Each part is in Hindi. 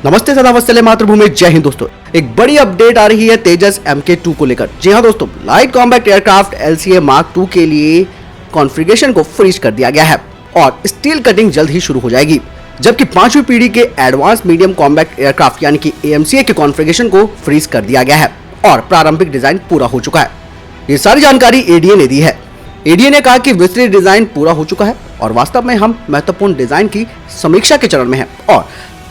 नमस्ते सदावत्सल्य मातृभूमि, जय हिंद दोस्तों। एक बड़ी अपडेट आ रही है तेजस MK2 को लेकर। जी हां दोस्तों, light combat aircraft LCA mark 2 के लिए कॉन्फ़िगरेशन को फ्रीज कर दिया गया है और स्टील कटिंग जल्द ही शुरू हो जाएगी, जबकि 5वीं पीढ़ी के एडवांस मीडियम कॉम्बैट एयरक्राफ्ट यानी कि AMCA के कॉन्फ़िगरेशन को फ्रीज कर दिया गया है और प्रारंभिक डिजाइन पूरा हो चुका है। ये सारी जानकारी ADA ने दी है। ADA ने कहा कि विस्तृत डिजाइन पूरा हो चुका है और वास्तव में हम महत्वपूर्ण डिजाइन की समीक्षा के चरण में हैं और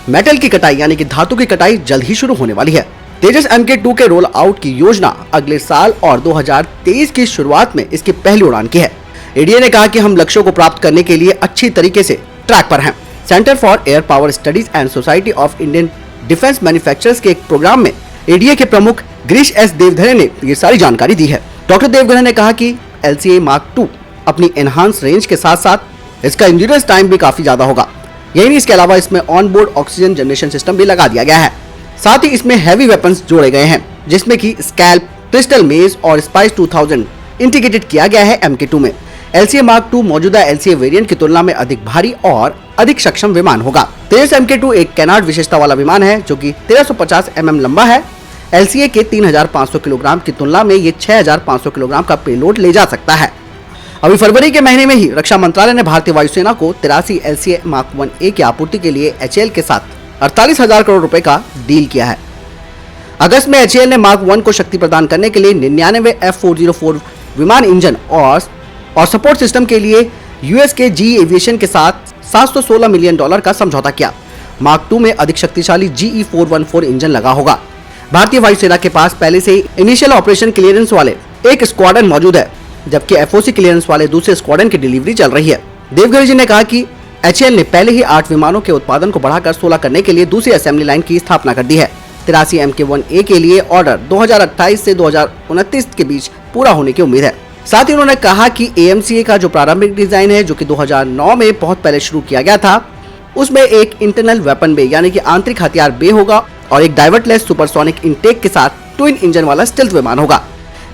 मेटल की कटाई यानी कि धातु की कटाई जल्द ही शुरू होने वाली है। तेजस MK2 के रोल आउट की योजना अगले साल और 2023 की शुरुआत में इसकी पहली उड़ान की है। ADA ने कहा कि हम लक्ष्यों को प्राप्त करने के लिए अच्छी तरीके से ट्रैक पर हैं। Centre for air power studies and society of Indian defence manufacturers के एक प्रोग्राम में ADA के प्रमुख गिरीश S देवधरे ने ये सारी जानकारी दी है। डॉक्टर देवधरे ने कहा कि LCA मार्क 2 अपनी एनहांस रेंज के साथ साथ इसका इंड्योरेंस टाइम भी काफी ज्यादा होगा। यही नहीं, इसके अलावा इसमें on board oxygen generation system भी लगा दिया गया है। साथ ही इसमें हैवी वेपन्स जोड़े गए हैं, जिसमें कि स्कैल्प, क्रिस्टल मेज और स्पाइस 2000 इंटीग्रेटेड किया गया है MK2 में। LCA मार्क 2 मौजूदा LCA वेरिएंट की तुलना में अधिक भारी और अधिक सक्षम विमान होगा। तेजस MK2 एक कैनार्ड विशेषता वाला विमान है जो कि 1350 mm लंबा है। LCA के 3500 किलोग्राम की तुलना में ये 6500 किलोग्राम का पेलोड ले जा सकता है। अभी फरवरी के महीने में ही रक्षा मंत्रालय ने भारतीय वायुसेना को 83 LCA मार्क 1A की आपूर्ति के लिए HAL के साथ 48,000 करोड़ रुपए का डील किया है। अगस्त में HAL ने मार्क 1 को शक्ति प्रदान करने के लिए 99 F404 विमान इंजन और सपोर्ट सिस्टम के लिए US के GE एविएशन के साथ $716 मिलियन का समझौता किया। मार्क 2 में अधिक शक्तिशाली GE 414 इंजन लगा होगा। भारतीय वायुसेना के पास पहले से ही इनिशियल ऑपरेशन क्लियरेंस वाले एक स्क्वाड्रन मौजूद है, जबकि FOC क्लियरेंस वाले दूसरे स्क्वाड्रन की डिलीवरी चल रही है। देवधरे जी ने कहा कि HAL ने पहले ही 8 विमानों के उत्पादन को बढ़ाकर 16 करने के लिए दूसरी असेंबली लाइन की स्थापना कर दी है। 83 MK1A के लिए ऑर्डर 2028 से 2029 के बीच पूरा होने की उम्मीद है। साथ ही उन्होंने कहा कि AMCA का जो प्रारंभिक डिजाइन है, जो कि 2009 में बहुत पहले शुरू किया गया था, उसमें एक इंटरनल वेपन बे यानी कि आंतरिक हथियार बे होगा और एक डाइवर्टलेस सुपरसोनिक इनटेक के साथ ट्विन इंजन वाला स्टेल्थ विमान होगा,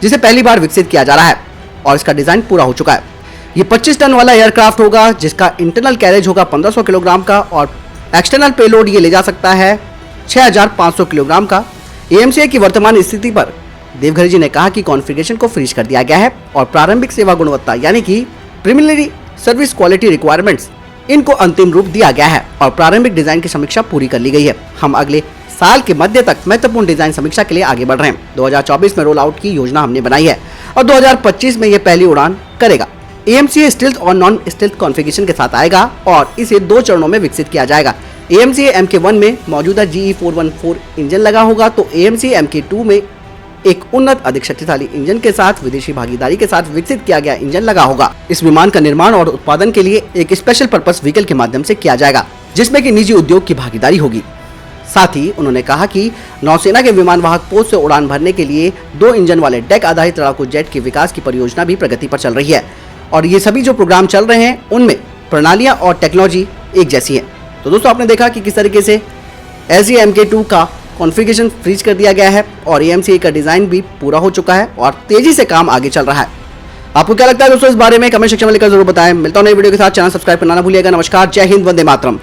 जिसे पहली बार विकसित किया जा रहा है और इसका डिजाइन पूरा हो चुका है। ये 25 टन वाला एयरक्राफ्ट होगा, जिसका इंटरनल कैरेज होगा 1500 किलोग्राम का और एक्सटर्नल पेलोड ये ले जा सकता है 6500 किलोग्राम का। AMCA की वर्तमान स्थिति पर देवधरे जी ने कहा कि कॉन्फ़िगरेशन को फ्रीज कर दिया गया है और प्रारंभिक सेवा गुणवत्ता यानी कि प्रीलिमिनरी सर्विस क्वालिटी रिक्वायरमेंट्स इनको अंतिम रूप दिया गया है और प्रारंभिक डिजाइन की समीक्षा पूरी कर ली गई है। हम अगले साल के मध्य तक महत्वपूर्ण डिजाइन समीक्षा के लिए आगे बढ़ रहे हैं। 2024 में रोल आउट की योजना हमने बनाई है और 2025 में यह पहली उड़ान करेगा। AMCA स्टील्थ और नॉन स्टील्थ कॉन्फ़िगरेशन के साथ आएगा और इसे 2 चरणों में विकसित किया जाएगा। AMCA MK1 में मौजूदा GE 414 इंजन लगा होगा, तो AMCA MK2 में एक उन्नत अधिक शक्तिशाली इंजन के साथ विदेशी भागीदारी के साथ विकसित किया गया इंजन लगा होगा। इस विमान का निर्माण और उत्पादन के लिए एक स्पेशल पर्पस व्हीकल के माध्यम से किया जाएगा, जिसमें कि निजी उद्योग की भागीदारी होगी। साथ ही उन्होंने कहा कि नौसेना के विमान वाहक पोत से उड़ान भरने के लिए 2 इंजन वाले डेक आधारित लड़ाकू जेट के विकास की परियोजना भी प्रगति पर चल रही है और ये सभी जो प्रोग्राम चल रहे हैं उनमें प्रणालियां और टेक्नोलॉजी एक जैसी है। तो दोस्तों, आपने देखा कि किस तरीके से LCA MK2 का कॉन्फ़िगरेशन फ्रीज कर दिया गया है और AMCA का डिजाइन भी पूरा हो चुका है और तेजी से काम आगे चल रहा है। आपको क्या लगता है दोस्तों इस बारे में? कमेंट सेक्शन में लिखकर जरूर बताएं। मिलता हूं नई वीडियो के साथ। चैनल सब्सक्राइब करना ना भूलिएगा। नमस्कार, जय हिंद, वंदे मातरम।